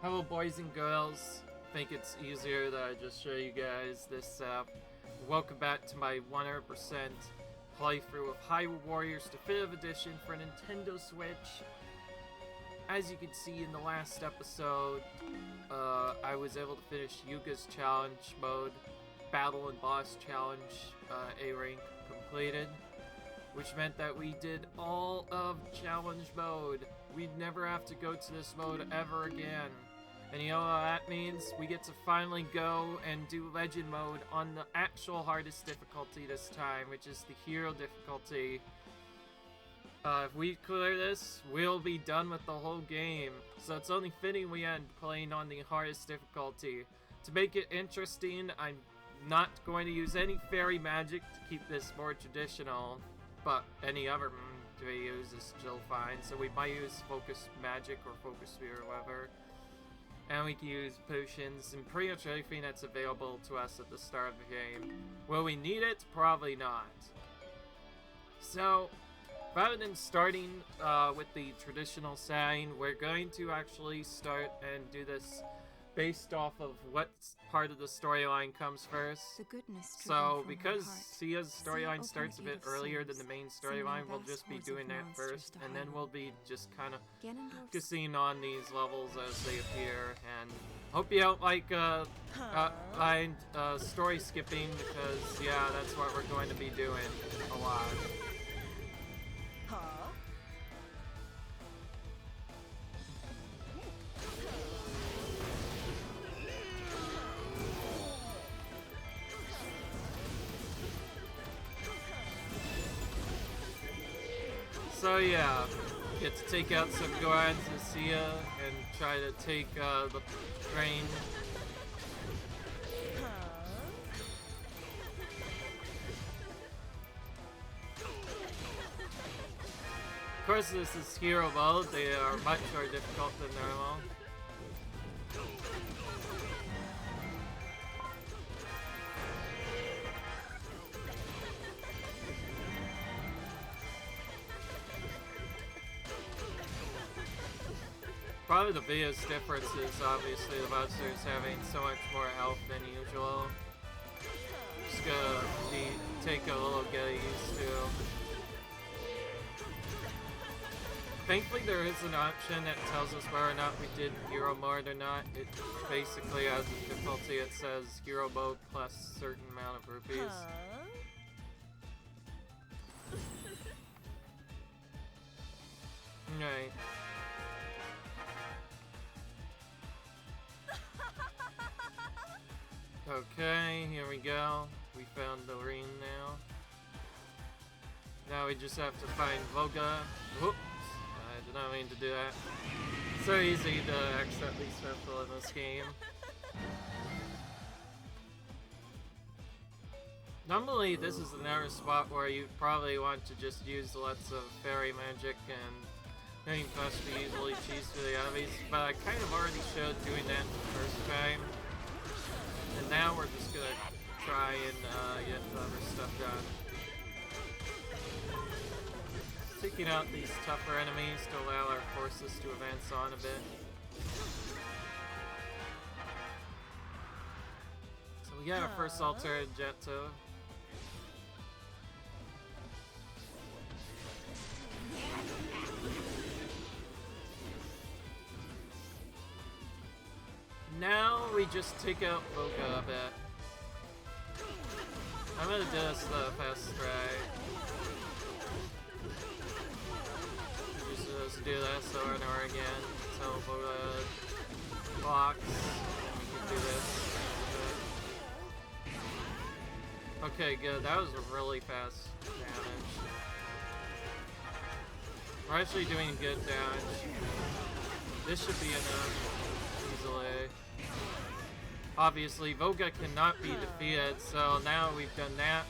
Hello boys and girls, think it's easier that I just show you guys this welcome back to my 100% playthrough of Hyrule Warriors Definitive Edition for Nintendo Switch. As you can see in the last episode, I was able to finish Yuga's challenge mode, battle and boss challenge, A rank completed, which meant that we did all of challenge mode. We'd never have to go to this mode ever again. And you know what that means? We get to finally go and do legend mode on the actual hardest difficulty this time, which is the hero difficulty. If we clear this, we'll be done with the whole game. So it's only fitting we end playing on the hardest difficulty. To make it interesting, I'm not going to use any fairy magic to keep this more traditional, but any other to use is still fine. So we might use focus magic or focus sphere or whatever. And we can use potions and pretty much everything that's available to us at the start of the game. Will we need it? Probably not. So, rather than starting with the traditional setting, we're going to actually start and do this based off of what part of the storyline comes first. So, because Sia's storyline starts a bit earlier than the main storyline, we'll just be doing that first, and then we'll be just kind of focusing on these levels as they appear. And hope you don't like mind story skipping, because yeah, that's what we're going to be doing a lot. Huh? So yeah, get to take out some Gorons and Sia and try to take the train. Of course, this is hero mode. They are much more difficult than normal. Probably the biggest difference is obviously the monsters having so much more health than usual. Just gonna take a little getting used to. Thankfully there is an option that tells us whether or not we did hero mode or not. It basically has a difficulty. It says hero mode plus a certain amount of rupees. Right. Okay, here we go. We found the ring now. Now we just have to find Voga. Whoops, I did not mean to do that. So easy to accidentally special in this game. Normally, this is another spot where you probably want to just use lots of fairy magic and making us be easily cheese for the enemies, but I kind of already showed doing that the first time. And now we're just gonna try and get the other stuff done. Taking out these tougher enemies to allow our forces to advance on a bit. So we got our first altar in Jetto. Now we just take out Voga a bit. I'm gonna do this the fast try. Just do this over and over again until Voga blocks. We can do this. Okay, good. That was a really fast damage. We're actually doing good damage. This should be enough easily. Obviously, Voga cannot be defeated, so now we've done that.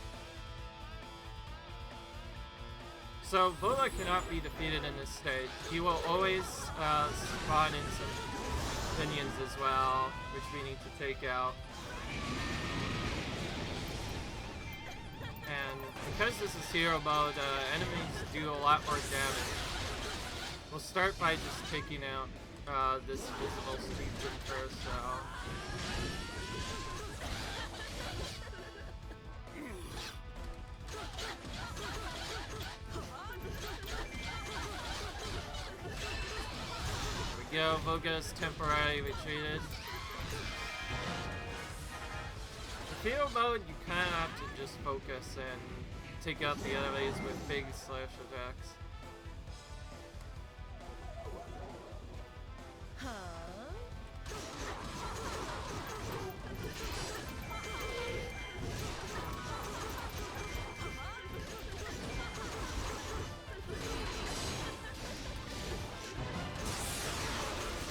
So, Voga cannot be defeated in this stage. He will always spawn in some minions as well, which we need to take out. And because this is hero mode, enemies do a lot more damage. We'll start by just taking out this visible speed first, so... There we go, Voga's temporarily retreated. In field mode, you kind of have to just focus and take out the enemies with big slash attacks.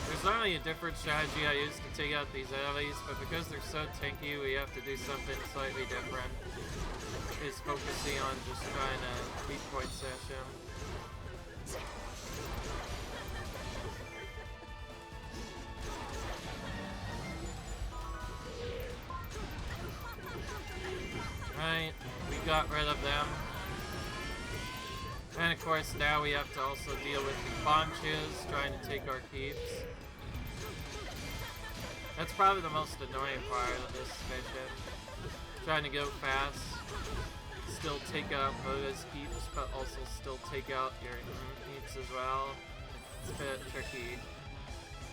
There's only a different strategy I use to take out these enemies, but because they're so tanky, we have to do something slightly different. Is focusing on just trying to weak point sash him. Right, we got rid of them. And of course now we have to also deal with the Bonchus trying to take our keeps. That's probably the most annoying part of this mission. Trying to go fast, still take out Voga's keeps, but also still take out your keeps as well. It's a bit tricky.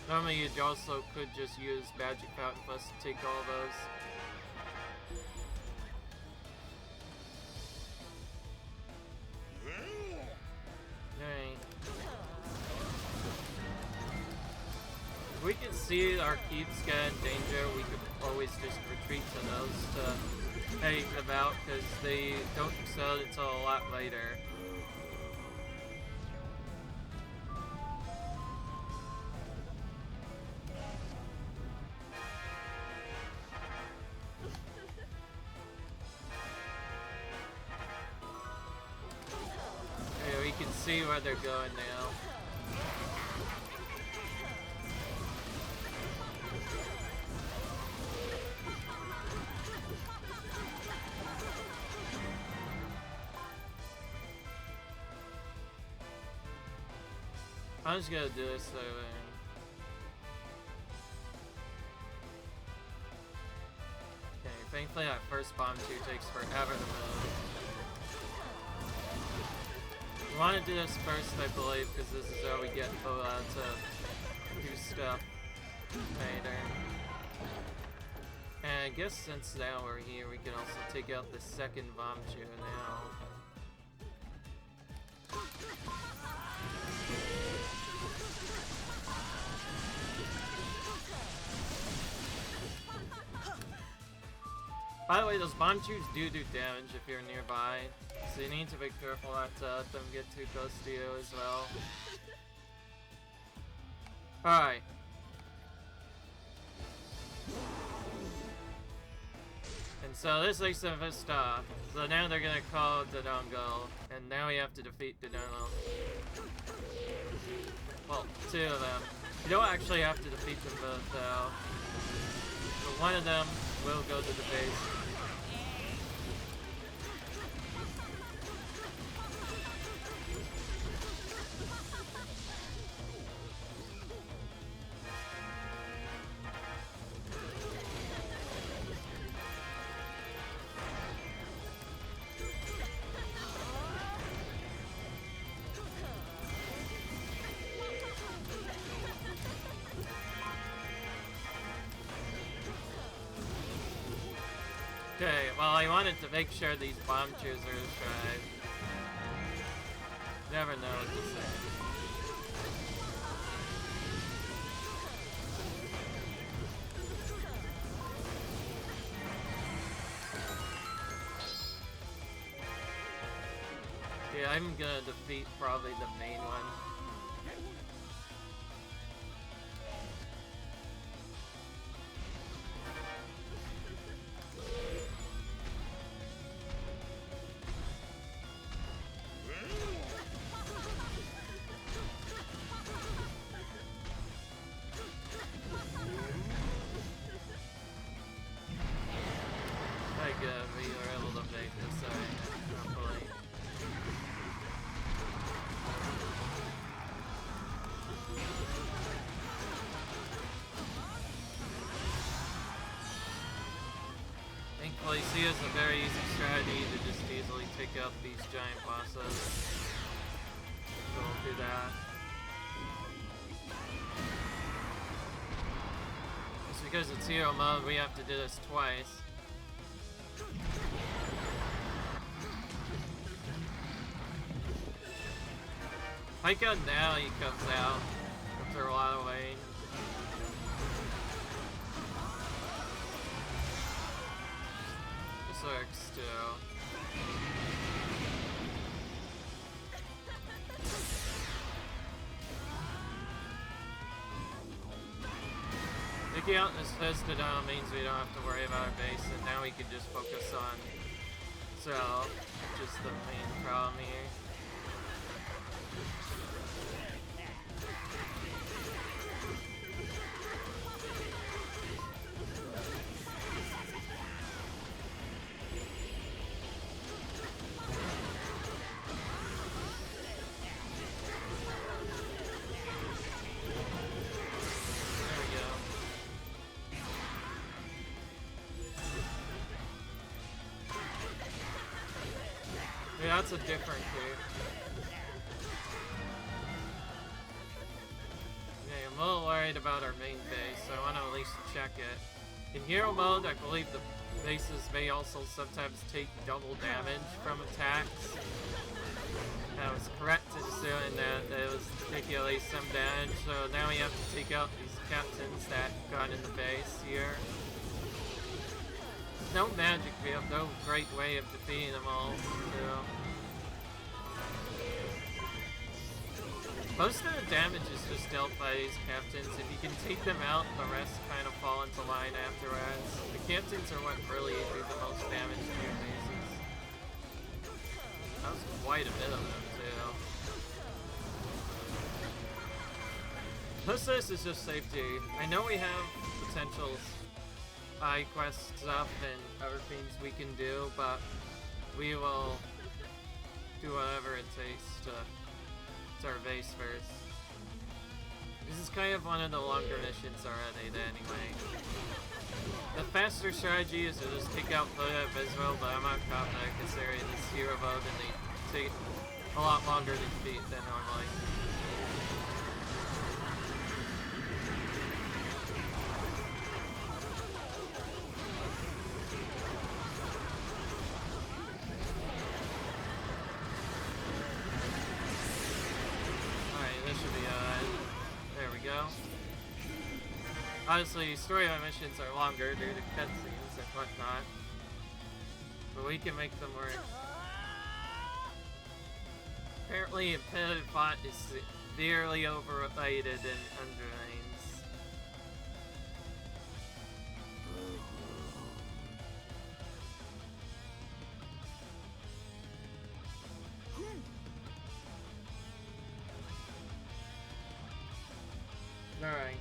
Normally you also could just use Magic Fountain Plus to take all those. If we can see our keeps get in danger, we could always just retreat to those to take them out, because they don't explode until a lot later. Okay, we can see where they're going now. I'm just gonna do this so okay, thankfully that first bomb too takes forever to move. We want to do this first, I believe, because this is how we get Boa to do stuff later. And I guess since now we're here, we can also take out the second bomb too now. By the way, those Bonchus do damage if you're nearby, so you need to be careful not to let them get too close to you as well. Alright. And so this makes them pissed off. So now they're gonna call Dodongo, and now we have to defeat Dodongo. Well, two of them. You don't actually have to defeat them both though. But one of them will go to the base. Okay, well I wanted to make sure these bomb choosers tried. Never know what to say. Yeah, I'm gonna defeat probably the main one. We were able to make this properly. Thankfully, he has a very easy strategy to just easily take out these giant bosses. So we'll do that. Just because it's hero mode, we have to do this twice. Like now he comes out after a lot of waiting. This works too. Taking out this Festodon means we don't have to worry about our base, and now we can just focus on Cell, which is the main problem here. Yeah, that's a different cave. Okay, I'm a little worried about our main base, so I want to at least check it. In hero mode, I believe the bases may also sometimes take double damage from attacks. I was correct in saying that it was taking at least some damage, so now we have to take out these captains that got in the base here. No magic, we have no great way of defeating them all, so. Most of the damage is just dealt by these captains. If you can take them out, the rest kind of fall into line afterwards. The captains are what really do the most damage to your bases. That was quite a bit of them, too. Most of this is just safety. I know we have potentials. High quest stuff and other things we can do, but we will do whatever it takes to our base first. This is kind of one of the longer missions already anyway. The faster strategy is to just take out Florida Visceral, but I'm not confident considering this hero mode and they take a lot longer to defeat than normally. Honestly, storyline missions are longer due to cutscenes and whatnot, but we can make them work. Apparently, Imperative Bot is severely overrated in Underlanes. Alright.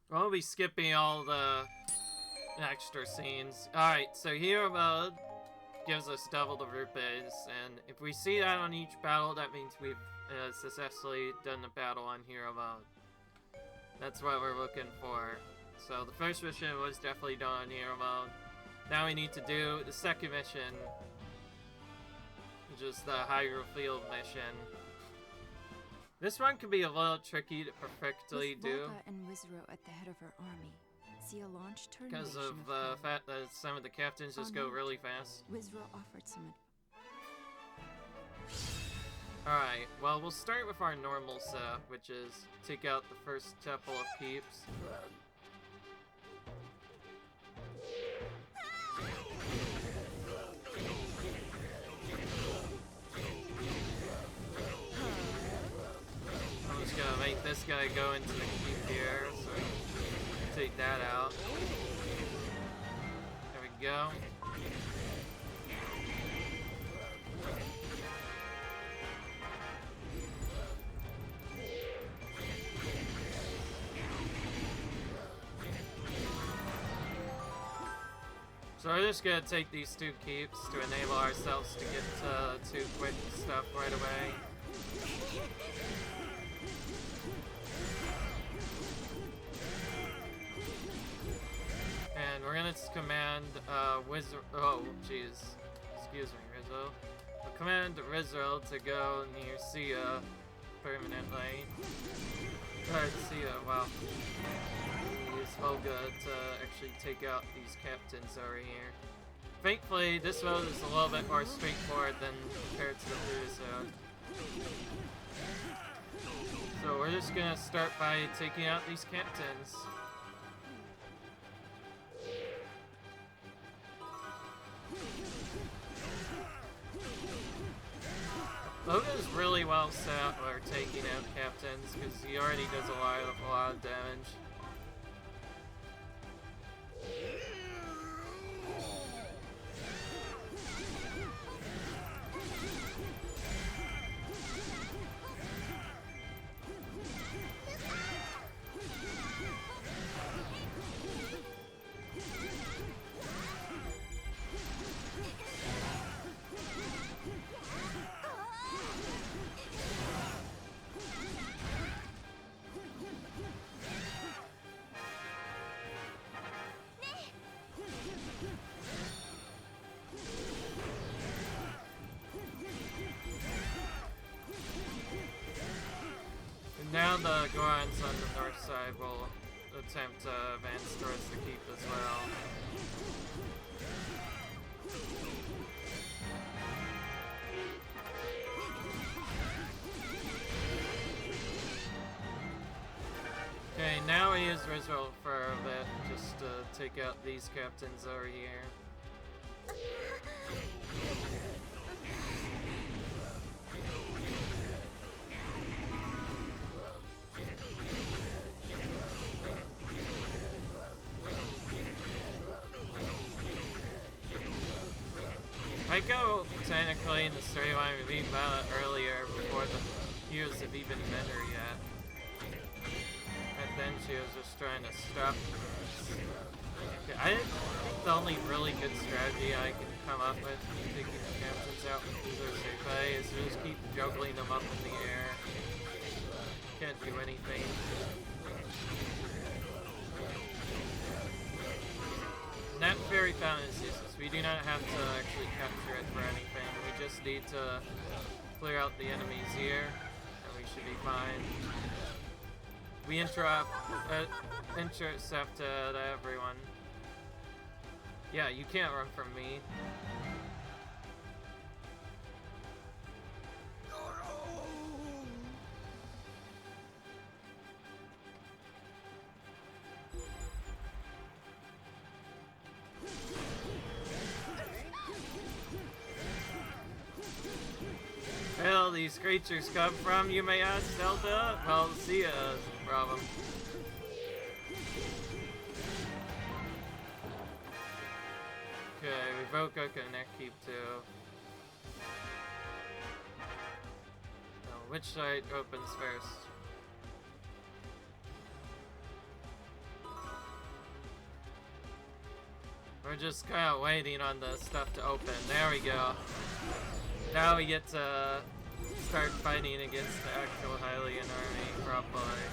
We'll be skipping all the extra scenes. Alright, so hero mode gives us double the rupees, and if we see that on each battle, that means we've successfully done the battle on hero mode. That's what we're looking for. So the first mission was definitely done on hero mode. Now we need to do the second mission, which is the Hyrule Field mission. This one can be a little tricky to perfectly do. Volga and Wizro at the head of her army. See a launch because of the fact that some of the captains just go really fast. Wizro offered some. Alright, well we'll start with our normal setup, which is take out the first Temple of Keeps. Gonna make this guy go into the keep here, so take that out. There we go. So we're just gonna take these 2 keeps to enable ourselves to get to quick stuff right away. And we're gonna command Wizard. Oh, jeez. Excuse me, Rizzo. We'll command Rizzo to go near Sia permanently. Sia, wow. Use Olga to actually take out these captains over here. Thankfully, this mode is a little bit more straightforward than compared to the previous mode. So we're just gonna start by taking out these captains. Logan's really well set up for taking out captains because he already does a lot of damage. Now the Gorons on the north side will attempt to advance towards the keep as well. Okay, now we use Rizzo for a bit just to take out these captains over here. I go technically in the storyline we beat Violet earlier before the heroes have even met her yet. And then she was just trying to stop us. Okay, I think the only really good strategy I can come up with taking the captains out with Uzo is to just keep juggling them up in the air. Can't do anything. That Fairy Fountain is useless. We do not have to actually capture it for anything. We just need to clear out the enemies here, and we should be fine. We intercept everyone. Yeah, you can't run from me. Where these creatures come from, you may ask, Zelda? Well, Sia's the problem. Okay, we broke Cucco neck keep too. Now, which side opens first? We're just kind of waiting on the stuff to open. There we go. Now we get to start fighting against the actual Hylian army properly.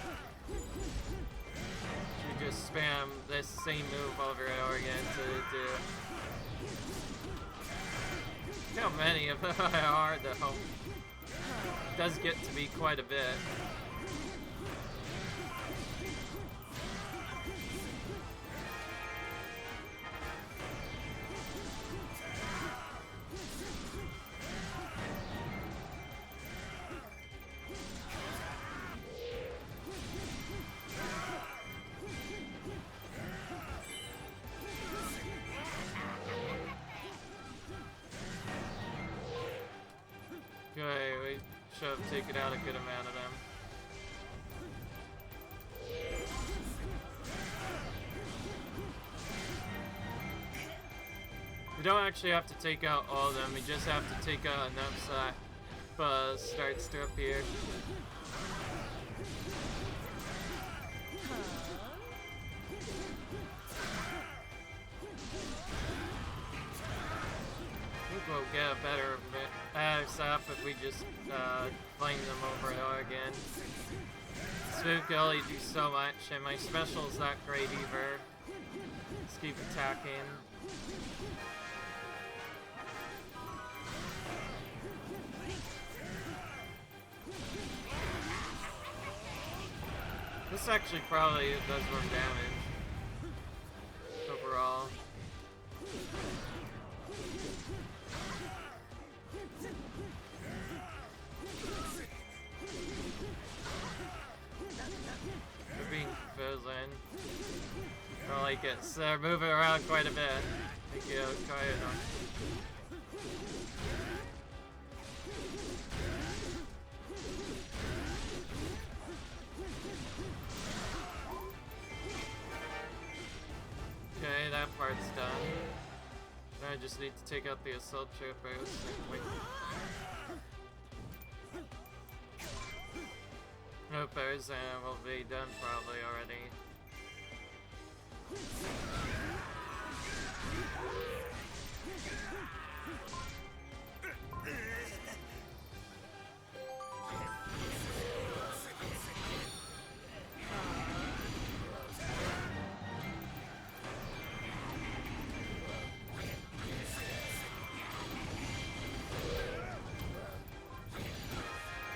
You just spam this same move over and over again to do. Look how many of them are though. It does get to be quite a bit. Okay, we should have taken out a good amount of them. We don't actually have to take out all of them, we just have to take out enough so starts to appear. we'll get a better setup if we just flame them over and over again. Spook can only do so much, and my special's not great either. Let's keep attacking. This actually probably does more damage overall. They're being frozen. I don't like it. So they're moving around quite a bit. Thank you, Ganon. Okay, that part's done. Now I just need to take out the assault troopers. Troopers will be done probably already.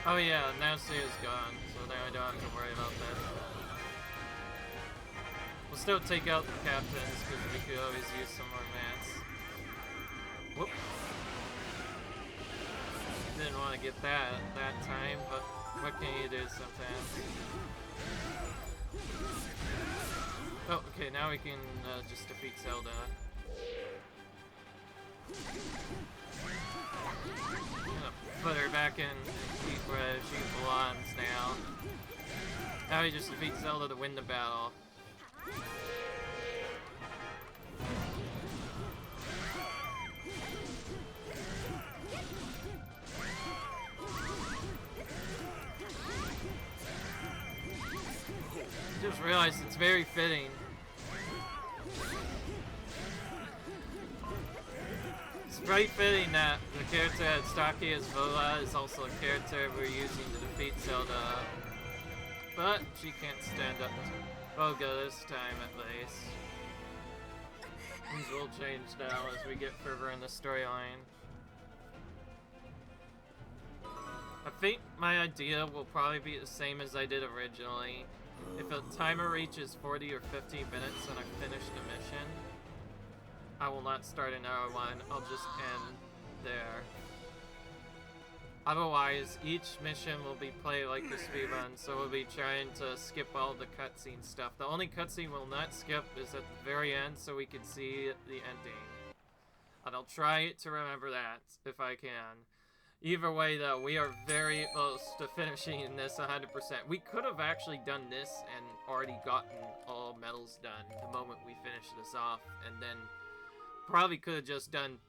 Oh yeah, now Sue's gone, so now I don't have to worry about that. We'll still take out the captains, because we could always use some more mats. Whoop. Didn't want to get that time, but what can you do sometimes? Oh, okay, now we can just defeat Zelda. Put her back in where she belongs now. Now we just defeat Zelda to win the battle. Just realized it's very fitting. It's very fitting that the character at Stocky as Vola is also a character we're using to defeat Zelda. But she can't stand up to Voga this time at least. Things will change now as we get further in the storyline. I think my idea will probably be the same as I did originally. If a timer reaches 40 or 50 minutes and I finish the mission, I will not start another one, I'll just end there. Otherwise, each mission will be played like a speedrun, so we'll be trying to skip all the cutscene stuff. The only cutscene we'll not skip is at the very end, so we can see the ending. And I'll try to remember that, if I can. Either way, though, we are very close to finishing this 100%. We could have actually done this and already gotten all medals done the moment we finish this off, and then probably could have just done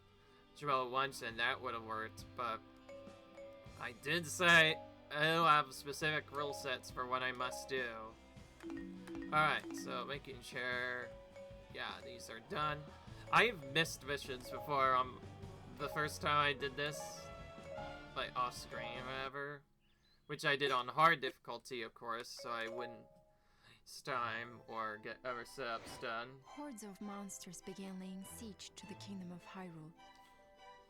Joel once and that would have worked, but I did say I'll have specific rule sets for what I must do. Alright, so making sure, yeah, these are done. I've missed missions before. The first time I did this, like off screen or whatever, which I did on hard difficulty, of course, so I wouldn't waste time or get other setups done. Hordes of monsters began laying siege to the kingdom of Hyrule.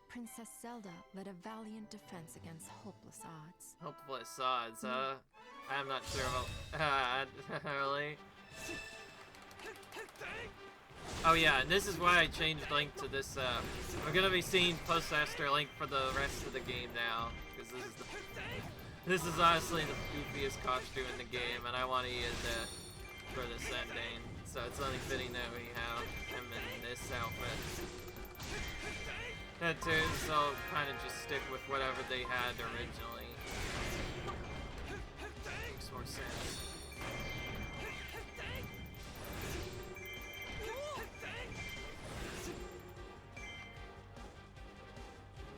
Princess Zelda led a valiant defense against hopeless odds. Hopeless odds, I'm not sure about really. Oh yeah, and this is why I changed Link to this, we're gonna be seeing Postmaster Link for the rest of the game now, because this is honestly the goofiest costume in the game, and I want to use it for this ending, so it's only fitting that we have him in this outfit. That too, so I'll kind of just stick with whatever they had originally. Makes more sense.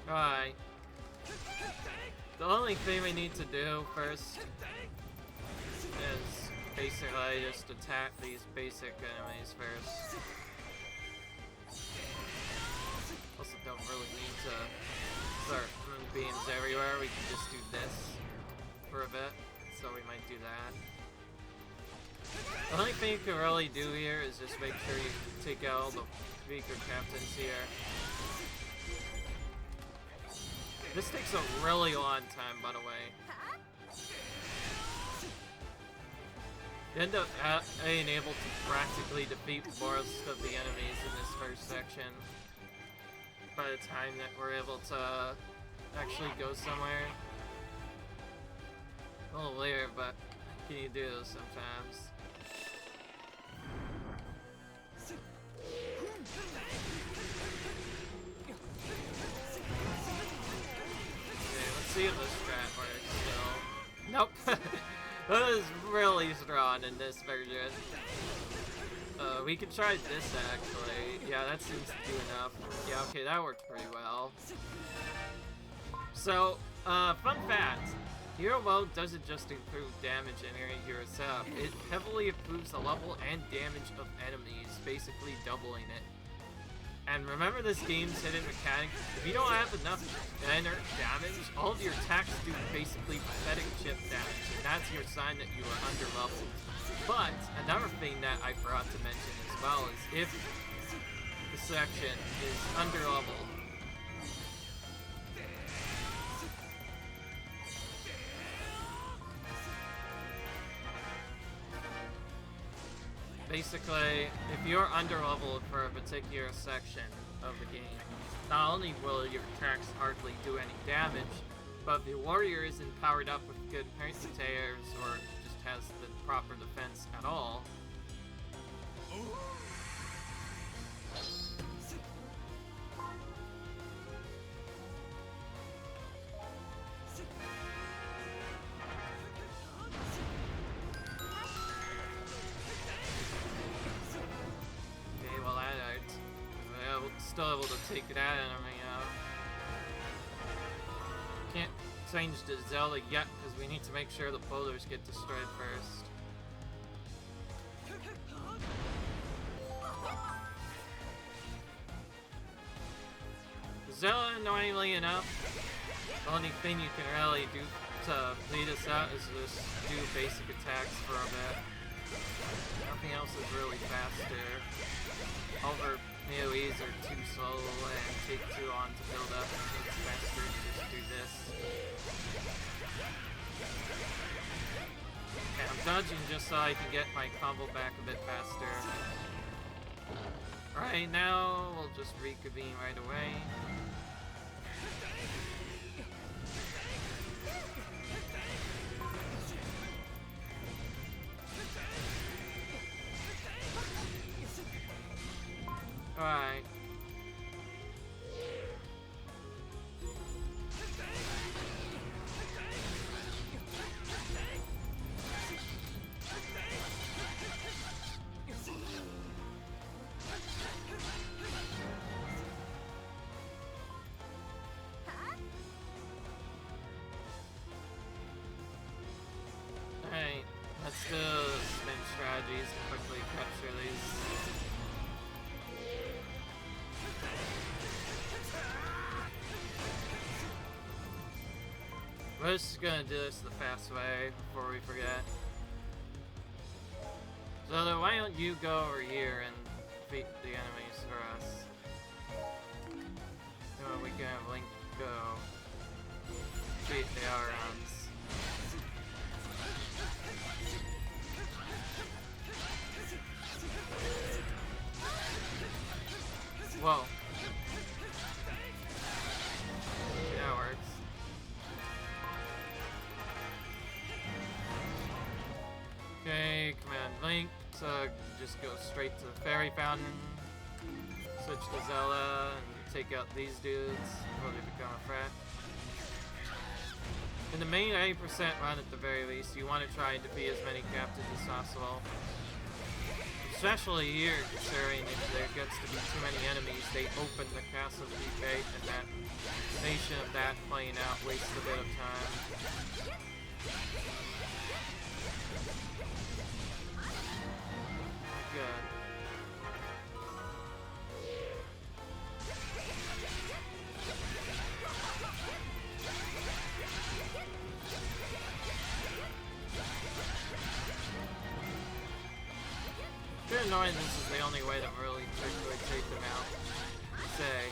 Alright. The only thing we need to do first is basically just attack these basic enemies first. Also don't really need to do this for a bit, so we might do that. The only thing you can really do here is just make sure you take out all the weaker captains here. This takes a really long time, by the way. You end up being able to practically defeat most of the enemies in this first section by the time that we're able to actually go somewhere. A little weird, but can you do this sometimes? See if this strat works still. Nope. That is really strong in this version. We can try this actually. Yeah, that seems to do enough. Yeah, okay, that worked pretty well. So, fun fact. Hero mode doesn't just improve damage and area hero setup. It heavily improves the level and damage of enemies, basically doubling it. And remember this game's hidden mechanic, if you don't have enough inert damage, all of your attacks do basically pathetic chip damage, and that's your sign that you are underleveled. But, another thing that I forgot to mention as well is if the section is underleveled, basically, if you're underleveled for a particular section of the game, not only will your attacks hardly do any damage, but if the warrior isn't powered up with good percentages or just has the proper defense at all, still able to take that enemy out. Can't change to Zelda yet because we need to make sure the boulders get destroyed first. Zelda, annoyingly enough, the only thing you can really do to lead us out is just do basic attacks for a bit. Nothing else is really faster. All of our AoEs are too slow and take too long to build up. It's faster to just do this. Okay, I'm dodging just so I can get my combo back a bit faster. Alright, now we'll just reconvene right away. Alright. Alright, let's do spin strategies to quickly capture these. We're just gonna do this the fast way before we forget. So then why don't you go over here and defeat the enemies for us? So we can have Link go defeat the Aurons. Whoa. That works. Okay, Command Link to just go straight to the Fairy Fountain. Switch to Zelda and take out these dudes before they become a threat. In the main 80% run at the very least, you want to try and defeat as many captains as possible. Especially here, considering if there gets to be too many enemies, they open the castle to the gate, and that nation of that playing out wastes a bit of time. Good. annoying this is the only way to really quickly take them out. Say.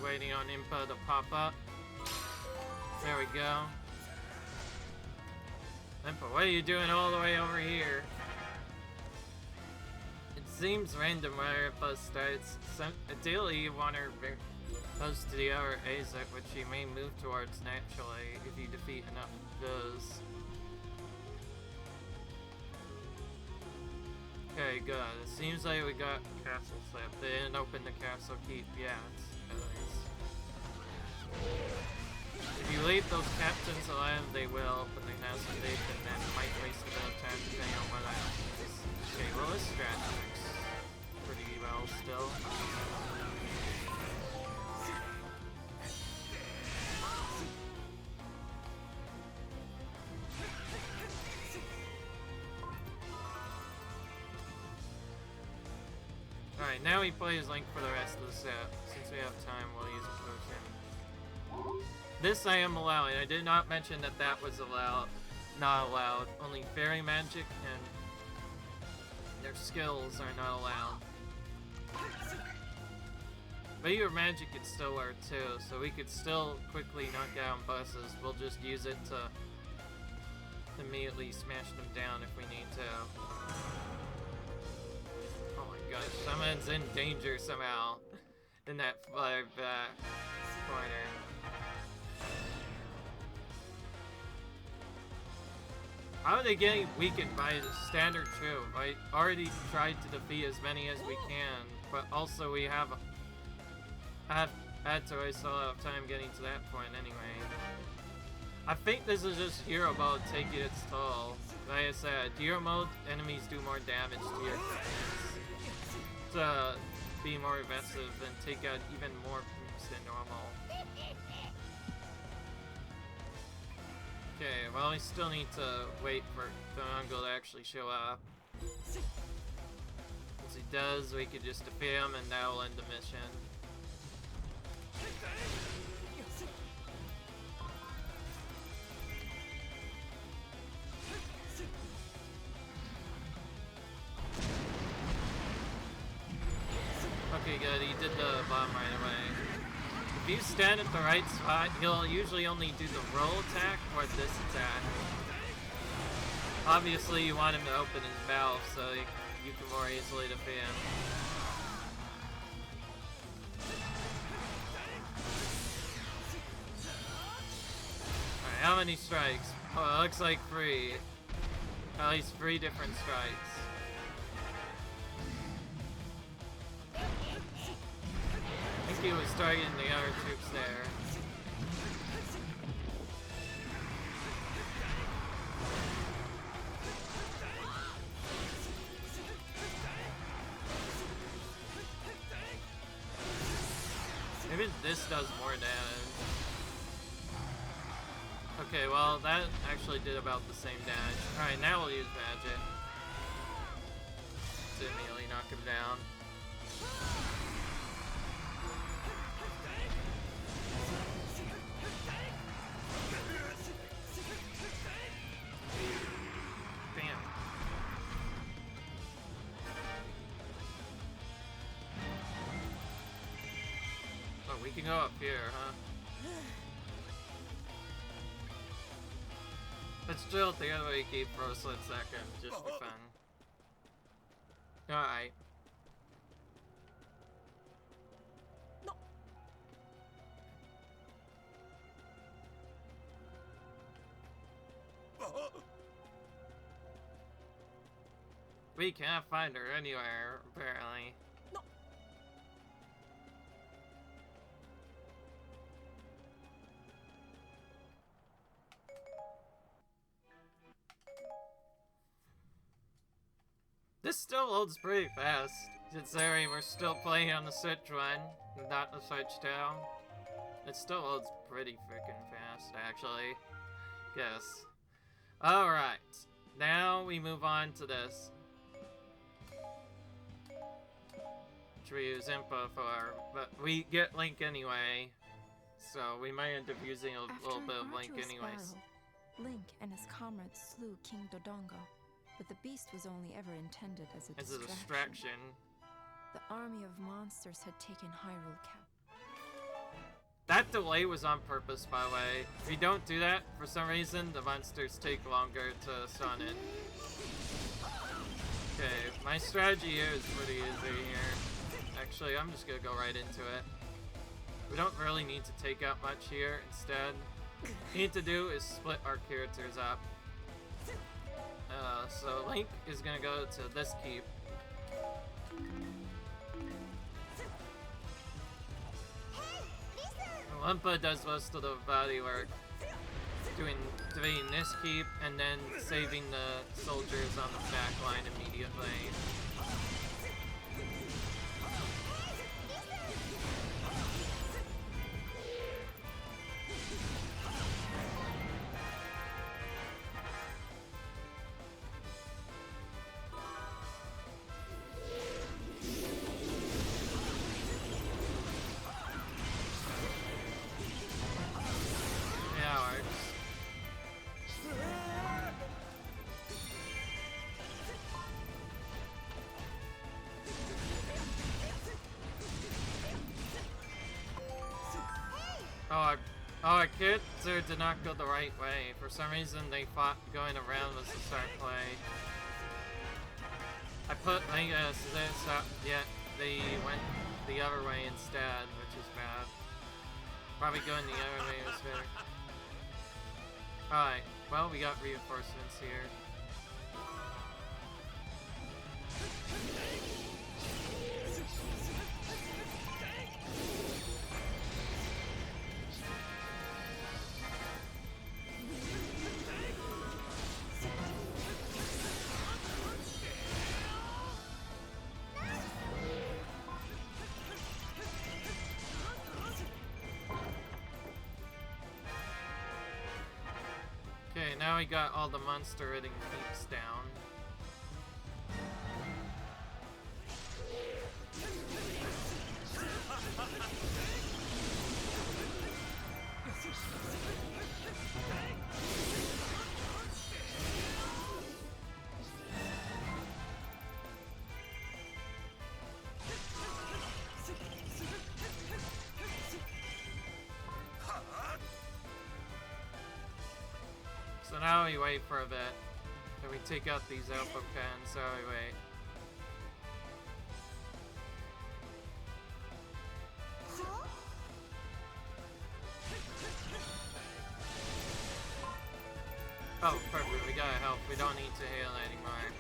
Waiting on Impa to pop up. There we go. Impa, what are you doing all the way over here? It seems random where Impa starts. Ideally, you want her very close to the other Azek, which you may move towards naturally if you defeat enough of those. Okay, good. It seems like we got Castle Slip. They didn't open the Castle Keep yet. If you leave those captains alive, they will open the Castle Keep, and that might waste a bit of time depending on what happens. Okay, well this strat works pretty well still. Alright, now he plays Link for the rest of the set. Since we have time, we'll use a potion. This I am allowing. I did not mention that that was not allowed. Only fairy magic and their skills are not allowed. But your magic could still work too, so we could still quickly knock down buses. We'll just use it to immediately smash them down if we need to. Oh my gosh, someone's in danger somehow in that far back corner. How are they getting weakened by the standard troop? I already tried to defeat as many as we can, but also we have had to waste a lot of time getting to that point anyway. I think this is just hero mode taking its toll. Like I said, hero mode enemies do more damage to your enemies. To be more aggressive and take out even more moves than normal. Okay, well we still need to wait for the Mongol to actually show up. Once he does, we could just defeat him and that'll end the mission. Okay, good, he did the bomb right away. If you stand at the right spot, he'll usually only do the roll attack or this attack. Obviously, you want him to open his mouth so you can more easily defeat him. Alright, how many strikes? Oh, it looks like 3. At least 3 different strikes. I think he was targeting the other troops there. Maybe this does more damage. Okay, well that actually did about the same damage. Alright, now we'll use magic to immediately knock him down. We can go up here, huh? Let's drill the other way keep for a split second, just for fun. Alright. No. We can't find her anywhere, apparently. This still loads pretty fast, considering we're still playing on the Switch one, not the Switch 2. It still loads pretty freaking fast, actually. Yes. Alright, now we move on to this. Which we use Impa for, but we get Link anyway. So we might end up using a little bit of Link anyways. Battle, Link and his comrades slew King Dodongo, but the beast was only ever intended as a distraction. The army of monsters had taken Hyrule Cap. That delay was on purpose, by the way. If you don't do that, for some reason, the monsters take longer to stun it. Okay, my strategy here is pretty easy here. Actually, I'm just gonna go right into it. We don't really need to take out much here. Instead, what we need to do is split our characters up. So Link is gonna go to this keep. Impa does most of the body work, doing this keep and then saving the soldiers on the back line immediately. Our character did not go the right way. For some reason, they thought going around was the start play. I put Legas this up, yet they went the other way instead, which is bad. Probably going the other way was better. Alright, well, we got reinforcements here. Okay, now we got all the monster hitting keeps down. So now we wait for a bit. Then we take out these alpha pens, so we wait. Oh, perfect, we got help. We don't need to heal anymore.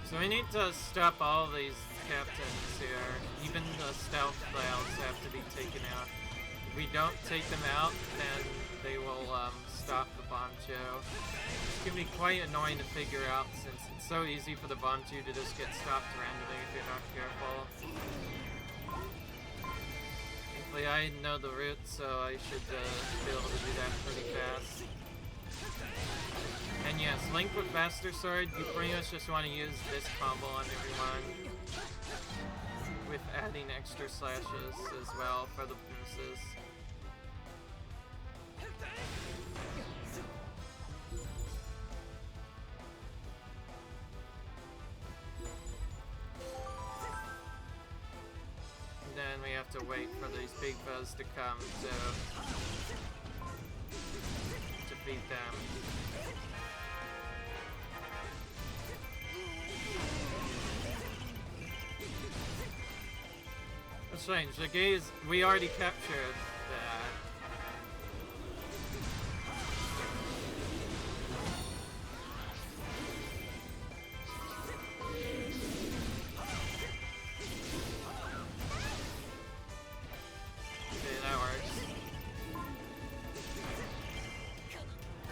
So we need to stop all these captains here. Even the stealth clouds have to be taken out. If we don't take them out, then they will stop the Bombchu. It's gonna be quite annoying to figure out since it's so easy for the Bombchu to just get stopped randomly if you're not careful. Thankfully I know the route, so I should be able to do that pretty fast. And yes, Link with Master Sword, you pretty much just want to use this combo on everyone. With adding extra slashes as well for the bonuses. And then we have to wait for these big foes to come to defeat them. That's strange. The gaze, we already captured that.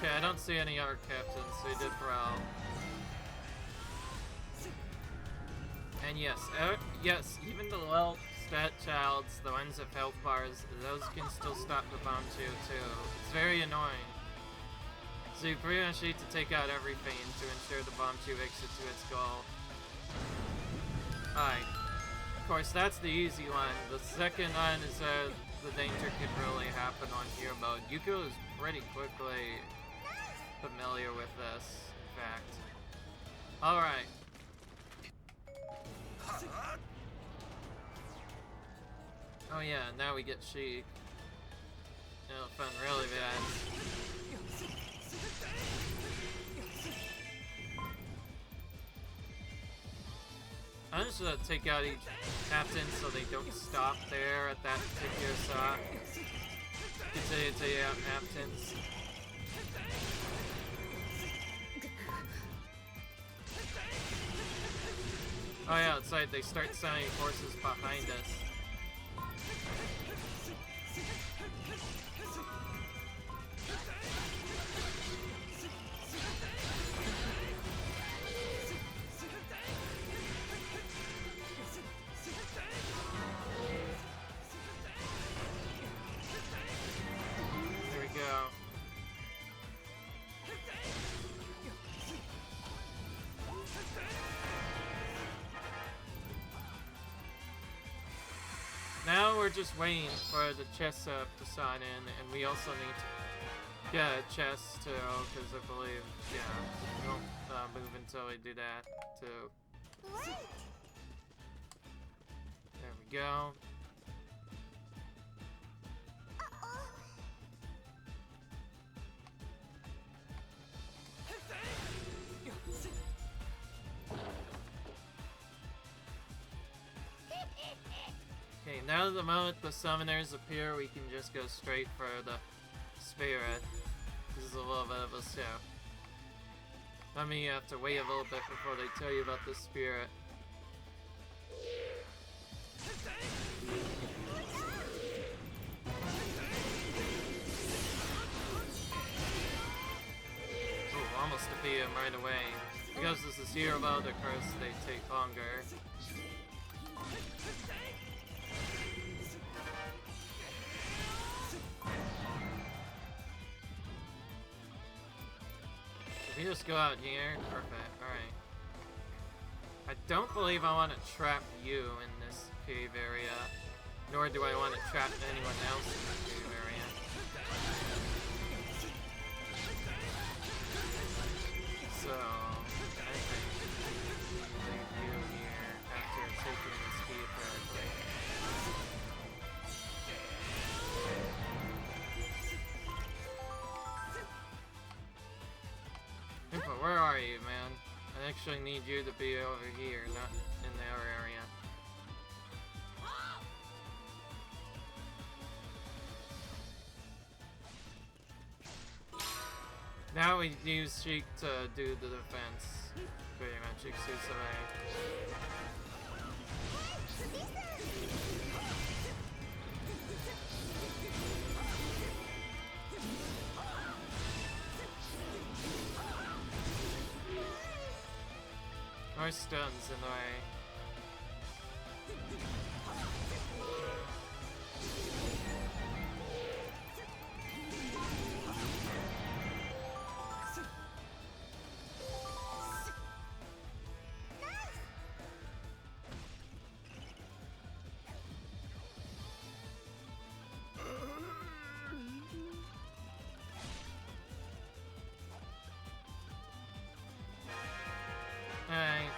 Okay, I don't see any other captains, so he did well. And yes, yes, even the low stat childs, the ones with health bars, those can still stop the Bombchu too. It's very annoying. So you pretty much need to take out everything to ensure the Bombchu makes it to its goal. Alright. Of course, that's the easy one. The second one is the danger can really happen on hero mode. Cucco is pretty quickly familiar with this, in fact. Alright. Oh yeah, now we get Sheik. It'll fun really bad. I'm just gonna take out each captain so they don't stop there at that particular spot. Continue to take out captains. Oh yeah, it's like they start sending forces behind us. There we go. Now we're just waiting for the chest up to sign in, and we also need to get a chest too, because I believe, yeah, we don't move until we do that too. There we go. Okay, now the moment the summoners appear, we can just go straight for the spirit. This is a little bit of a step. I mean, you have to wait a little bit before they tell you about the spirit. Ooh, almost defeat him right away. Because this is hero mode, of course, they take longer. If you just go out here, perfect, alright. I don't believe I want to trap you in this cave area, nor do I want to trap anyone else in the cave area. So, I think we'll leave you here after taking this key apparently. But where are you, man? I actually need you to be over here, not in the other area. Now we use Sheik to do the defense, pretty much exclusively. More stuns in the way. Alright.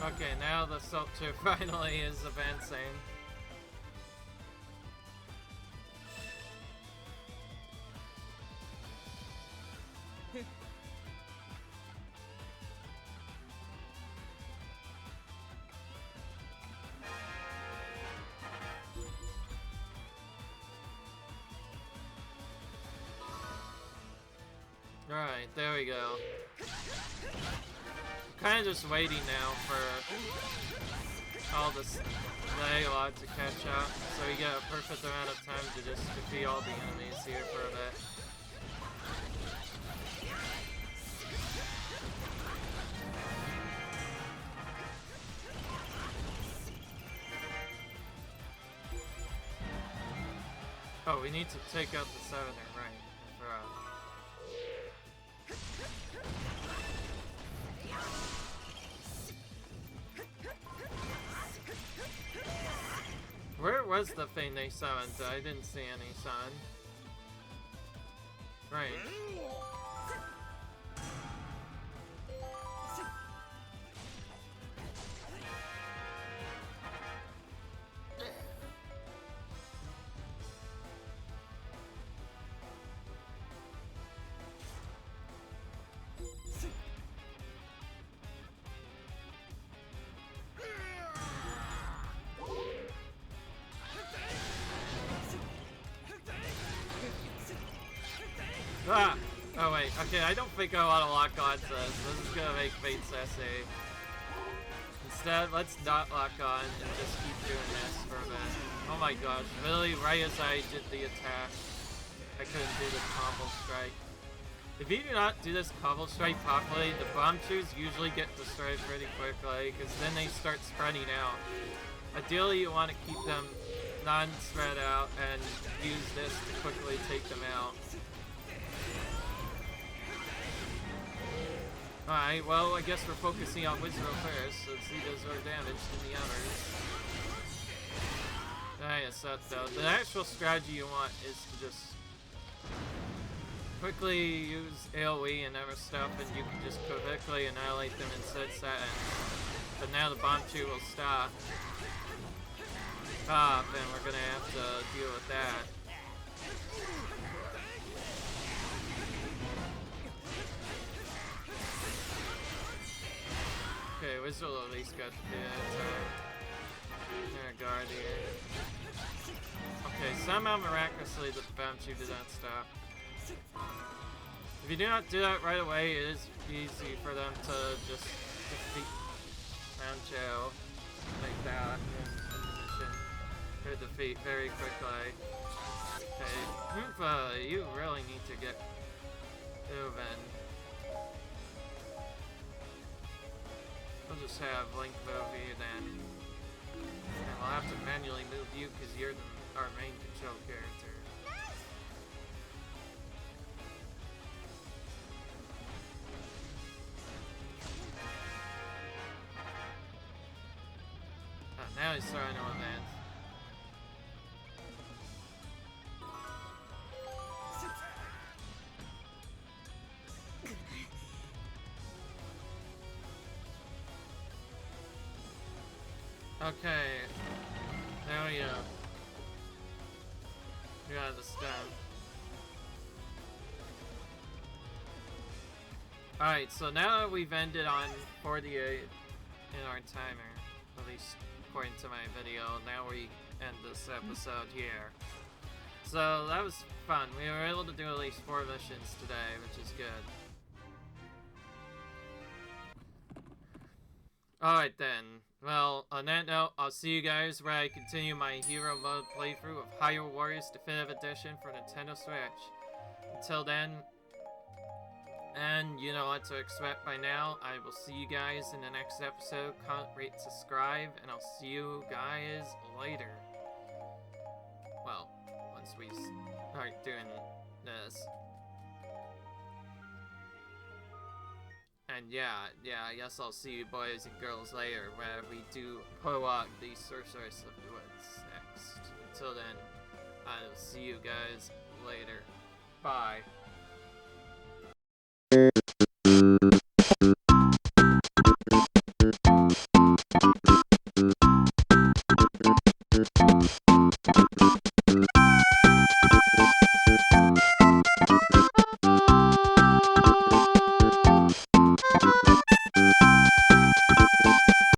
Okay, now the Skulltulas finally is advancing. Alright, there we go. I'm kind of just waiting now for all this dialogue to catch up, so we get a perfect amount of time to just defeat all the enemies here for a bit. Oh, we need to take out the Southerner, right? I forgot. Where was the thing they summoned? I didn't see any sun. Right. Ah! Oh wait, okay, I don't think I want to lock on to this. This is gonna make Fate sassy. Instead, let's not lock on and just keep doing this for a bit. Oh my gosh, literally right as I did the attack, I couldn't do the combo strike. If you do not do this combo strike properly, the bomb chews usually get destroyed pretty quickly, because then they start spreading out. Ideally, you want to keep them non-spread out and use this to quickly take them out. Alright, well, I guess we're focusing on Wizard first, so he does more damage than the others. Yes, that's though. The actual strategy you want is to just quickly use AoE and other stuff, and you can just quickly annihilate them in 6 seconds. But now the bomb chew will stop. And we're gonna have to deal with that. Okay, Wizard will at least got the attack. Guard here. Okay, somehow miraculously the bomb chew did not stop. If you do not do that right away, it is easy for them to just defeat Rancho like that in the mission. Or defeat very quickly. Okay, Hoompa, you really need to get moving. We'll just have Link move you then. And we'll have to manually move you because you're our main control character. Now he's starting to advance. Okay. Now we got the stem. Alright, so now that we've ended on 48 in our timer, at least according to my video, now we end this episode here. So that was fun. We were able to do at least 4 missions today, which is good. Alright then. Well, on that note, I'll see you guys where I continue my hero mode playthrough of Hyrule Warriors Definitive Edition for Nintendo Switch. Until then, and you know what to expect by now, I will see you guys in the next episode. Comment, rate, subscribe, and I'll see you guys later. Well, once we start doing this. And yeah, I guess I'll see you boys and girls later where we do Prologue the Sorceress of the Woods next. Until then, I'll see you guys later. Bye.